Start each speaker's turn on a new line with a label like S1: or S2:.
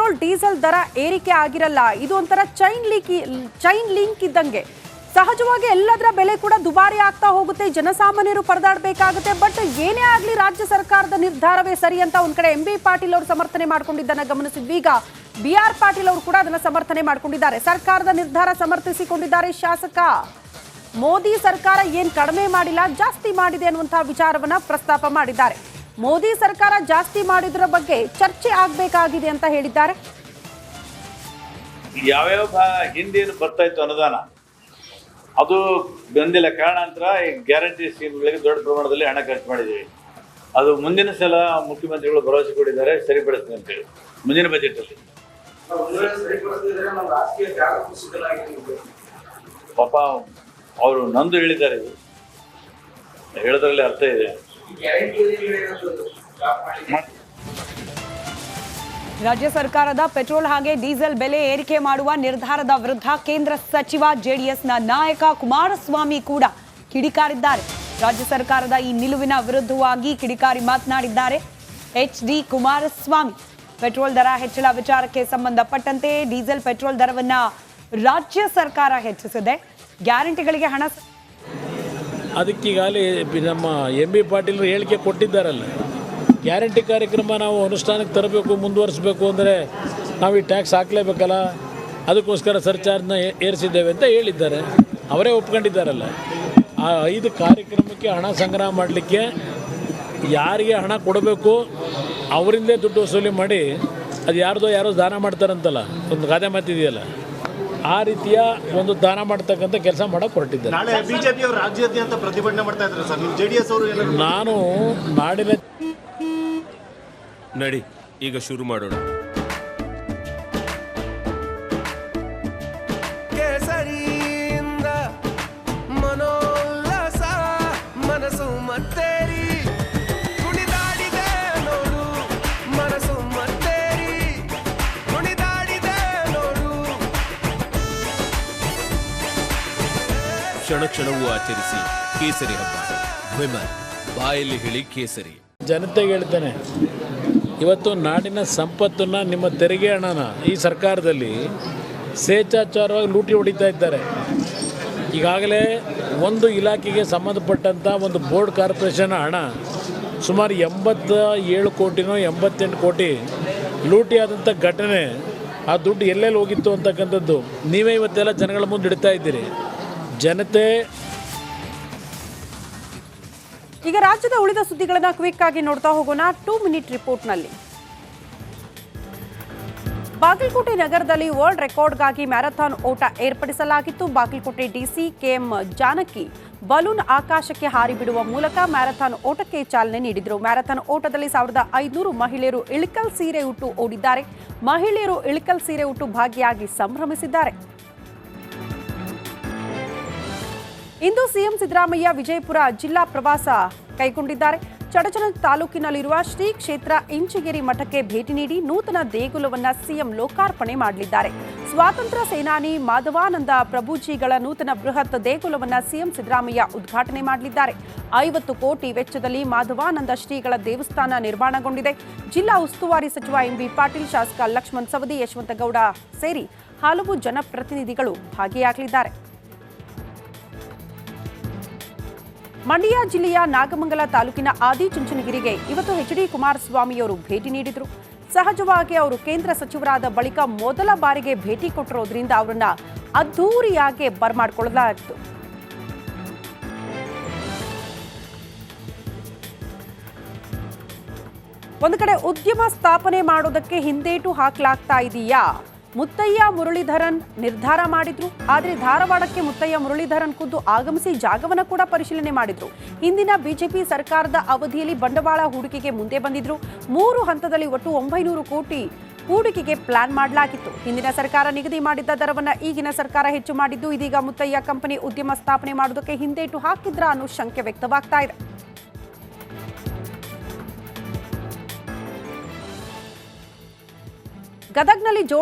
S1: Petrol diesel ದರ ಏರಿಕೆ ಆಗಿರಲ್ಲ. ಇದು ಒಂಥರ ಚೈನ್ ಲಿಂಕ್ ಇದ್ದಂಗೆ. ಸಹಜವಾಗಿ ಎಲ್ಲದರ ಬೆಲೆ ಕೂಡ ದುಬಾರಿ ಆಗ್ತಾ ಹೋಗುತ್ತೆ, ಜನಸಾಮಾನ್ಯರು ಪರದಾಡಬೇಕಾಗುತ್ತೆ. ಬಟ್ ಏನೇ ಆಗಲಿ ರಾಜ್ಯ ಸರ್ಕಾರದ ನಿರ್ಧಾರವೇ ಸರಿ ಅಂತ ಒಂದ್ ಕಡೆ MB ಪಾಟೀಲ್ ಅವರು ಸಮರ್ಥನೆ ಮಾಡ್ಕೊಂಡಿದ್ದನ್ನ ಗಮನಿಸಿದ್ವಿ. ಈಗ BR ಪಾಟೀಲ್ ಅವರು ಕೂಡ ಅದನ್ನ ಸಮರ್ಥನೆ ಮಾಡ್ಕೊಂಡಿದ್ದಾರೆ. ಸರ್ಕಾರದ ನಿರ್ಧಾರ ಸಮರ್ಥಿಸಿಕೊಂಡಿದ್ದಾರೆ ಶಾಸಕ. ಮೋದಿ ಸರ್ಕಾರ ಏನ್ ಕಡಿಮೆ ಮಾಡಿಲ್ಲ, ಜಾಸ್ತಿ ಮಾಡಿದೆ ಅನ್ನುವಂತಹ ವಿಚಾರವನ್ನ ಪ್ರಸ್ತಾಪ ಮಾಡಿದ್ದಾರೆ. ಮೋದಿ ಸರ್ಕಾರ ಜಾಸ್ತಿ ಮಾಡಿದ್ರ ಬಗ್ಗೆ ಚರ್ಚೆ ಆಗಬೇಕಾಗಿದೆ ಅಂತ ಹೇಳಿದ್ದಾರೆ.
S2: ಯಾವ್ಯಾವ ಹಿಂದೇನು ಬರ್ತಾ ಇತ್ತು ಅನುದಾನ ಅದು ಬಂದಿಲ್ಲ, ಕಾರಣಾಂತರ ಗ್ಯಾರಂಟಿ ಸ್ಕೀಮ್ಗಳಿಗೆ ದೊಡ್ಡ ಪ್ರಮಾಣದಲ್ಲಿ ಹಣ ಖರ್ಚು ಮಾಡಿದ್ದೀವಿ. ಅದು ಮುಂದಿನ ಸಲ ಮುಖ್ಯಮಂತ್ರಿಗಳು ಭರವಸೆ ಕೊಟ್ಟಿದ್ದಾರೆ ಸರಿಪಡಿಸ್ತೀನಿ ಅಂತೇಳಿ ಮುಂದಿನ ಬಜೆಟಲ್ಲಿ. ಪಾಪ ಅವರು ನಂದು ಹೇಳಿದ್ದಾರೆ, ಹೇಳೋದ್ರಲ್ಲಿ ಅರ್ಥ ಇದೆ.
S1: ರಾಜ್ಯ ಸರ್ಕಾರದ ಪೆಟ್ರೋಲ್ ಹಾಗೆ ಡೀಸೆಲ್ ಬೆಲೆ ಏರಿಕೆ ಮಾಡುವ ನಿರ್ಧಾರದ ವಿರುದ್ಧ ಕೇಂದ್ರ ಸಚಿವ ಜೆಡಿಎಸ್ನ ನಾಯಕ ಕುಮಾರಸ್ವಾಮಿ ಕೂಡ ಕಿಡಿಕಾರಿದ್ದಾರೆ. ರಾಜ್ಯ ಸರ್ಕಾರದ ಈ ನಿಲುವಿನ ವಿರುದ್ಧವಾಗಿ ಕಿಡಿಕಾರಿ ಮಾತನಾಡಿದ್ದಾರೆ HD ಕುಮಾರಸ್ವಾಮಿ. ಪೆಟ್ರೋಲ್ ದರ ಹೆಚ್ಚಳ ವಿಚಾರಕ್ಕೆ ಸಂಬಂಧಪಟ್ಟಂತೆ ಡೀಸೆಲ್ ಪೆಟ್ರೋಲ್ ದರವನ್ನ ರಾಜ್ಯ ಸರ್ಕಾರ ಹೆಚ್ಚಿಸಿದೆ. ಗ್ಯಾರಂಟಿಗಳಿಗೆ ಹಣ
S3: ಅದಕ್ಕೀಗಾಗಲೇ ನಮ್ಮ MB ಪಾಟೀಲ್ ಹೇಳಿಕೆ ಕೊಟ್ಟಿದ್ದಾರಲ್ಲ, ಗ್ಯಾರಂಟಿ ಕಾರ್ಯಕ್ರಮ ನಾವು ಅನುಷ್ಠಾನಕ್ಕೆ ತರಬೇಕು, ಮುಂದುವರಿಸಬೇಕು ಅಂದರೆ ನಾವು ಈ ಟ್ಯಾಕ್ಸ್ ಹಾಕಲೇಬೇಕಲ್ಲ, ಅದಕ್ಕೋಸ್ಕರ ಸರ್ಚಾರ್ಜನ್ನ ಏರಿಸಿದ್ದೇವೆ ಅಂತ ಹೇಳಿದ್ದಾರೆ. ಅವರೇ ಒಪ್ಕೊಂಡಿದ್ದಾರಲ್ಲ. ಆ 5 ಕಾರ್ಯಕ್ರಮಕ್ಕೆ ಹಣ ಸಂಗ್ರಹ ಮಾಡಲಿಕ್ಕೆ ಯಾರಿಗೆ ಹಣ ಕೊಡಬೇಕು ಅವರಿಂದೇ ದುಡ್ಡು ವಸೂಲಿ ಮಾಡಿ ಅದು ಯಾರೋ ದಾನ ಮಾಡ್ತಾರಂತಲ್ಲ, ಒಂದು ಗಾದೆ ಮಾತಿದೆಯಲ್ಲ, ಆ ರೀತಿಯ ಒಂದು ದಾನ ಮಾಡ್ತಕ್ಕಂಥ ಕೆಲಸ ಮಾಡೋಕೆ ಹೊರಟಿದ್ದಾರೆ.
S4: ನಾಳೆ ಬಿಜೆಪಿ ಅವರು ರಾಜ್ಯಾದ್ಯಂತ ಪ್ರತಿಭಟನೆ ಮಾಡ್ತಾ ಇದ್ದಾರೆ ಸರ್. ನೀವು JDS ಅವರು
S3: ನಾನು ನಾಡಿನ
S5: ನಡಿ ಈಗ ಶುರು ಮಾಡೋಣ. ಕೇಸರಿಯಿಂದ ಮನೋಲ್ಲಾಸ ಮನಸ್ಸು ಮತ್ತೇರಿ ಕುಣಿದಾಡಿದೆ ನೋಡು, ಮನಸ್ಸು ಮತ್ತೇರಿ ಕುಣಿದಾಡಿದೆ ನೋಡು. ಕ್ಷಣ ಕ್ಷಣವೂ ಆಚರಿಸಿ ಕೇಸರಿ ಹಬ್ಬ. ವಿಮಲ್ ಬಾಯಲ್ಲಿ ಹೇಳಿ ಕೇಸರಿ.
S3: ಜನತೆಗೆ ಹೇಳ್ತೇನೆ, ಇವತ್ತು ನಾಡಿನ ಸಂಪತ್ತನ್ನು, ನಿಮ್ಮ ತೆರಿಗೆ ಹಣನ ಈ ಸರ್ಕಾರದಲ್ಲಿ ಸ್ವೇಚ್ಛಾಚಾರವಾಗಿ ಲೂಟಿ ಹೊಡಿತಾ ಇದ್ದಾರೆ. ಈಗಾಗಲೇ ಒಂದು ಇಲಾಖೆಗೆ ಸಂಬಂಧಪಟ್ಟಂಥ ಒಂದು ಬೋರ್ಡ್ ಕಾರ್ಪೊರೇಷನ್ ಹಣ ಸುಮಾರು 87 ಕೋಟಿನೋ 88 ಕೋಟಿ ಲೂಟಿ ಆದಂಥ ಘಟನೆ. ಆ ದುಡ್ಡು ಎಲ್ಲೆಲ್ಲಿ ಹೋಗಿತ್ತು ಅಂತಕ್ಕಂಥದ್ದು ನೀವೇ ಇವತ್ತೆಲ್ಲ ಜನಗಳ ಮುಂದೆ ಇಡ್ತಾ ಇದ್ದೀರಿ. ಜನತೆ
S1: ಈಗ ರಾಜ್ಯದ ಉಳಿದ ಸುದ್ದಿಗಳನ್ನ ಕ್ವಿಕ್ ಆಗಿ ನೋಡ್ತಾ ಹೋಗೋಣ 2 ಮಿನಿಟ್ ರಿಪೋರ್ಟ್ನಲ್ಲಿ. ಬಾಗಲಕೋಟೆ ನಗರದಲ್ಲಿ ವರ್ಲ್ಡ್ ರೆಕಾರ್ಡ್ಗಾಗಿ ಮ್ಯಾರಥಾನ್ ಓಟ ಏರ್ಪಡಿಸಲಾಗಿತ್ತು. Bagalkote DC KM Janaki balloon ಆಕಾಶಕ್ಕೆ ಹಾರಿ ಬಿಡುವ ಮೂಲಕ ಮ್ಯಾರಥಾನ್ ಓಟಕ್ಕೆ ಚಾಲನೆ ನೀಡಿದರು. ಮ್ಯಾರಥಾನ್ ಓಟದಲ್ಲಿ 1500 ಮಹಿಳೆಯರು ಇಳಕಲ್ ಸೀರೆ ಉಟ್ಟು ಓಡಿದ್ದಾರೆ. ಮಹಿಳೆಯರು ಇಳಕಲ್ ಸೀರೆ ಉಟ್ಟು ಭಾಗಿಯಾಗಿ ಸಂಭ್ರಮಿಸಿದ್ದಾರೆ. ಇಂದು ಸಿಎಂ ಸಿದ್ದರಾಮಯ್ಯ ವಿಜಯಪುರ ಜಿಲ್ಲಾ ಪ್ರವಾಸ ಕೈಗೊಂಡಿದ್ದಾರೆ. ಚಡಚಣ ತಾಲೂಕಿನಲ್ಲಿರುವ ಶ್ರೀ ಕ್ಷೇತ್ರ ಇಂಚಿಗೇರಿ ಮಠಕ್ಕೆ ಭೇಟಿ ನೀಡಿ ನೂತನ ದೇಗುಲವನ್ನು ಸಿಎಂ ಲೋಕಾರ್ಪಣೆ ಮಾಡಲಿದ್ದಾರೆ. ಸ್ವಾತಂತ್ರ್ಯ ಸೇನಾನಿ ಮಾಧವಾನಂದ ಪ್ರಭುಜಿಗಳ ನೂತನ ಬೃಹತ್ ದೇಗುಲವನ್ನು ಸಿಎಂ ಸಿದ್ದರಾಮಯ್ಯ ಉದ್ಘಾಟನೆ ಮಾಡಲಿದ್ದಾರೆ. 50 ಕೋಟಿ ವೆಚ್ಚದಲ್ಲಿ ಮಾಧವಾನಂದ ಶ್ರೀಗಳ ದೇವಸ್ಥಾನ ನಿರ್ಮಾಣಗೊಂಡಿದೆ. ಜಿಲ್ಲಾ ಉಸ್ತುವಾರಿ ಸಚಿವ MB ಪಾಟೀಲ್, ಶಾಸಕ ಲಕ್ಷ್ಮಣ್ ಸವದಿ, ಯಶವಂತಗೌಡ ಸೇರಿ ಹಲವು ಜನಪ್ರತಿನಿಧಿಗಳು ಭಾಗಿಯಾಗಲಿದ್ದಾರೆ. ಮಂಡ್ಯ ಜಿಲ್ಲೆಯ ನಾಗಮಂಗಲ ತಾಲೂಕಿನ ಆದಿಚುಂಚನಗಿರಿಗೆ ಇವತ್ತು HD ಕುಮಾರಸ್ವಾಮಿಯವರು ಭೇಟಿ ನೀಡಿದರು. ಸಹಜವಾಗಿ ಅವರು ಕೇಂದ್ರ ಸಚಿವರಾದ ಬಳಿಕ ಮೊದಲ ಬಾರಿಗೆ ಭೇಟಿ ಕೊಟ್ಟಿರೋದ್ರಿಂದ ಅವರನ್ನ ಅದ್ಧೂರಿಯಾಗಿ ಬರಮಾಡಿಕೊಳ್ಳಲಾಯಿತು. ಒಂದು ಕಡೆ ಉದ್ಯಮ ಸ್ಥಾಪನೆ ಮಾಡೋದಕ್ಕೆ ಹಿಂದೇಟು ಹಾಕಲಾಗ್ತಾ ಇದೆಯಾ? ಮುತ್ತಯ್ಯ ಮುರಳೀಧರನ್ ನಿರ್ಧಾರ ಮಾಡಿದ್ರು. ಆದರೆ ಧಾರವಾಡಕ್ಕೆ ಮುತ್ತಯ್ಯ ಮುರಳೀಧರನ್ ಖುದ್ದು ಆಗಮಿಸಿ ಜಾಗವನ್ನು ಕೂಡ ಪರಿಶೀಲನೆ ಮಾಡಿದ್ರು. ಹಿಂದಿನ ಬಿಜೆಪಿ ಸರ್ಕಾರದ ಅವಧಿಯಲ್ಲಿ ಬಂಡವಾಳ ಹೂಡಿಕೆಗೆ ಮುಂದೆ ಬಂದಿದ್ರು. 3 ಹಂತದಲ್ಲಿ ಒಟ್ಟು 900 ಕೋಟಿ ಹೂಡಿಕೆಗೆ ಪ್ಲಾನ್ ಮಾಡಲಾಗಿತ್ತು. ಹಿಂದಿನ ಸರ್ಕಾರ ನಿಗದಿ ಮಾಡಿದ್ದ ದರವನ್ನು ಈಗಿನ ಸರ್ಕಾರ ಹೆಚ್ಚು ಮಾಡಿದ್ದು, ಇದೀಗ ಮುತ್ತಯ್ಯ ಕಂಪನಿ ಉದ್ಯಮ ಸ್ಥಾಪನೆ ಮಾಡೋದಕ್ಕೆ ಹಿಂದೇಟು ಹಾಕಿದ್ರ ಅನ್ನೋ ಶಂಕೆ ವ್ಯಕ್ತವಾಗ್ತಾ ಇದೆ. ಗದಗ್ನಲ್ಲಿ ಜೋಡ